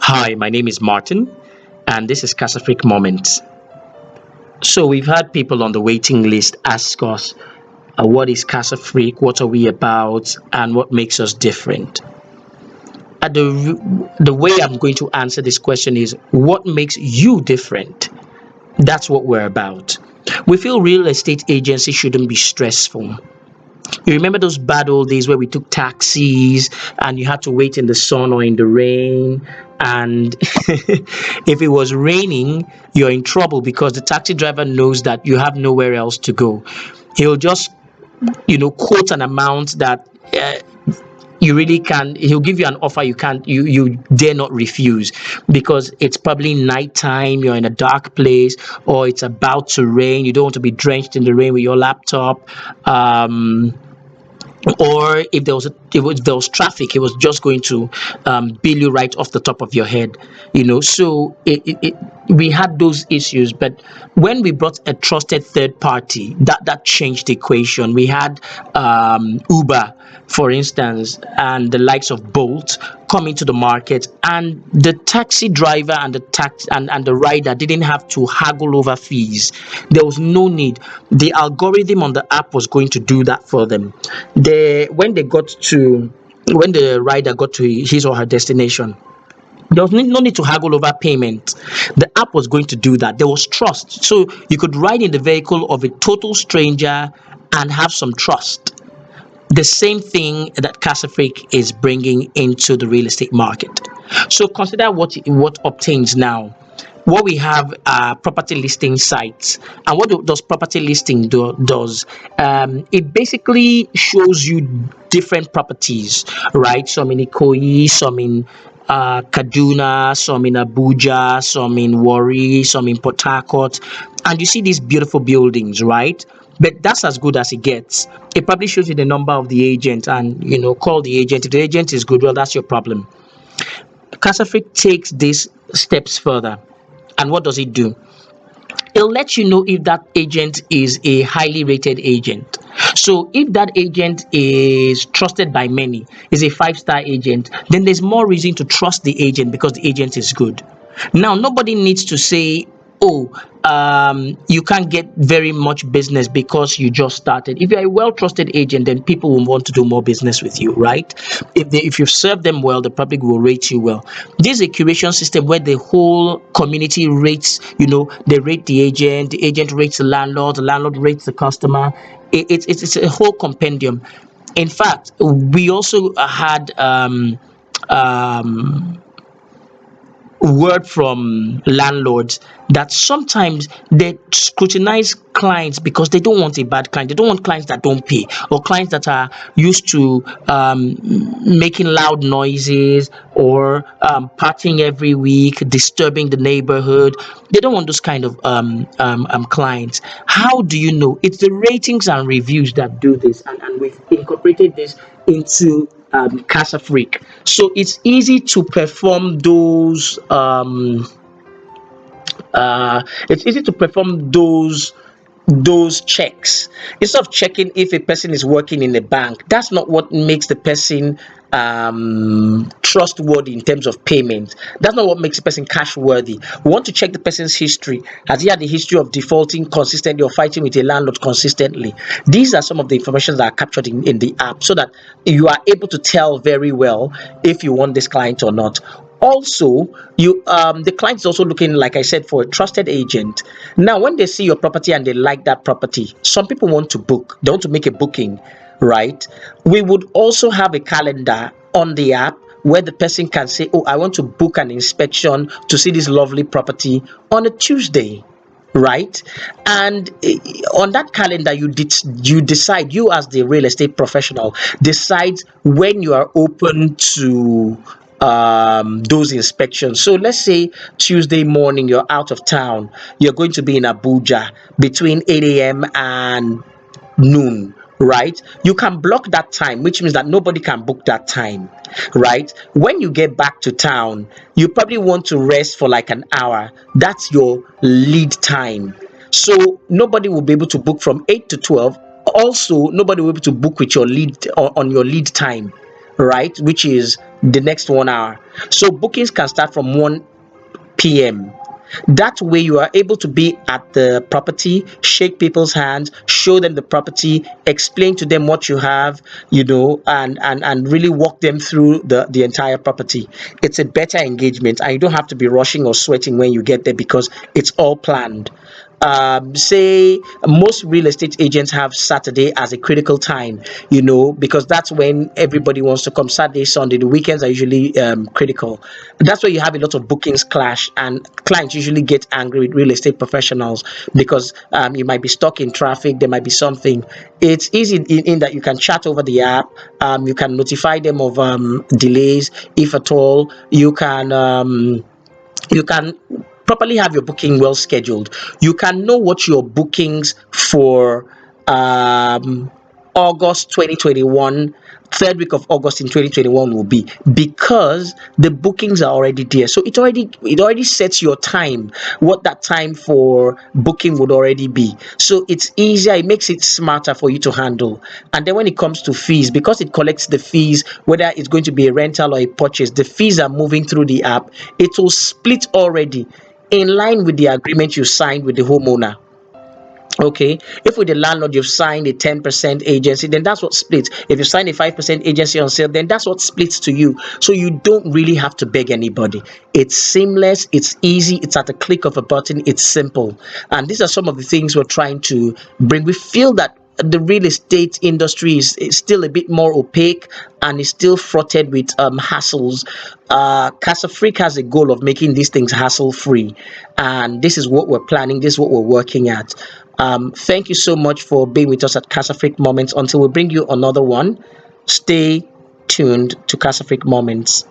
Hi, my name is Martin, and this is Casafrique Moments. So we've had people on the waiting list ask us, what is Casafrique, what are we about, and what makes us different. The way I'm going to answer this question is, what makes you different? That's what we're about. We feel real estate agency shouldn't be stressful. You remember those bad old days where we took taxis and you had to wait in the sun or in the rain? And if it was raining, you're in trouble because the taxi driver knows that you have nowhere else to go. He'll just, quote an amount that you really can. He'll give you an offer you dare not refuse because it's probably nighttime, you're in a dark place, or it's about to rain. You don't want to be drenched in the rain with your laptop. Or if there was traffic, it was just going to bill you right off the top of your head. So we had those issues, but when we brought a trusted third party, that changed the equation. We had Uber, for instance, and the likes of Bolt come into the market, and the taxi driver and and the rider didn't have to haggle over fees. There was no need. The algorithm on the app was going to do that for them. When the rider got to his or her destination, there was no need to haggle over payment. The app was going to do that. There was trust. So you could ride in the vehicle of a total stranger and have some trust. The same thing that Casafrique is bringing into the real estate market. So consider what obtains now. What we have are property listing sites, and does property listing does? It basically shows you different properties, right? Some in Ikoyi, some in Kaduna, some in Abuja, some in Warri, some in Port Harcourt, and you see these beautiful buildings, right? But that's as good as it gets. It probably shows you the number of the agent, and call the agent. If the agent is good, well, that's your problem. Casafric takes these steps further. And what does it do? It'll let you know if that agent is a highly rated agent. So if that agent is trusted by many, is a five-star agent, then there's more reason to trust the agent because the agent is good. Now, nobody needs to say, oh, you can't get very much business because you just started. If you're a well-trusted agent, then people will want to do more business with you, right? If you serve them well, the public will rate you well. This is a curation system where the whole community rates, they rate the agent rates the landlord rates the customer. It's a whole compendium. In fact, we also had um, word from landlords that sometimes they scrutinize clients because they don't want a bad client. They don't want clients that don't pay or clients that are used to making loud noises or partying every week, disturbing the neighborhood. They don't want those kind of clients. How do you know? It's the ratings and reviews that do this, and we've incorporated this into Casa Freak. So it's easy to perform those checks instead of checking if a person is working in a bank. That's not what makes the person trustworthy in terms of payment. That's not what makes the person cash worthy. We want to check the person's history. Has he had a history of defaulting consistently or fighting with a landlord consistently? These are some of the information that are captured in the app so that you are able to tell very well if you want this client or not. Also, you the client is also looking, like I said, for a trusted agent. Now when they see your property and they like that property, some people want to book, they want to make a booking, right? We would also have a calendar on the app where the person can say, oh, I want to book an inspection to see this lovely property on a Tuesday, right? And on that calendar, you decide, you as the real estate professional decide when you are open to those inspections. So let's say Tuesday morning you're out of town, you're going to be in Abuja between 8 a.m. and noon, right? You can block that time, which means that nobody can book that time, right? When you get back to town, you probably want to rest for like an hour. That's your lead time. So nobody will be able to book from 8 to 12. Also, nobody will be able to book with your lead on your lead time, right? Which is the next 1 hour. So bookings can start from 1 p.m. That way, you are able to be at the property, shake people's hands, show them the property, explain to them what you have, and really walk them through the entire property. It's a better engagement, and you don't have to be rushing or sweating when you get there because it's all planned. Say most real estate agents have Saturday as a critical time, because that's when everybody wants to come. Saturday, Sunday, the weekends are usually critical. That's where you have a lot of bookings clash, and clients usually get angry with real estate professionals because you might be stuck in traffic, there might be something. It's easy in that you can chat over the app, you can notify them of delays if at all. You can properly have your booking well scheduled. You can know what your bookings for um, August 2021, third week of August in 2021 will be, because the bookings are already there. So it already sets your time, what that time for booking would already be. So it's easier, it makes it smarter for you to handle. And then when it comes to fees, because it collects the fees, whether it's going to be a rental or a purchase, the fees are moving through the app. It will split already in line with the agreement you signed with the homeowner. Okay, if with the landlord you've signed a 10% agency, then that's what splits. If you sign a 5% agency on sale, then that's what splits to you. So you don't really have to beg anybody. It's seamless, it's easy, it's at a click of a button, it's simple. And these are some of the things we're trying to bring. We feel that the real estate industry is still a bit more opaque and is still fraughted with hassles. Casafrique has a goal of making these things hassle free, and this is what we're planning. This is what we're working at. Thank you so much for being with us at Casafrique Moments. Until we bring you another one, stay tuned to Casafrique Moments.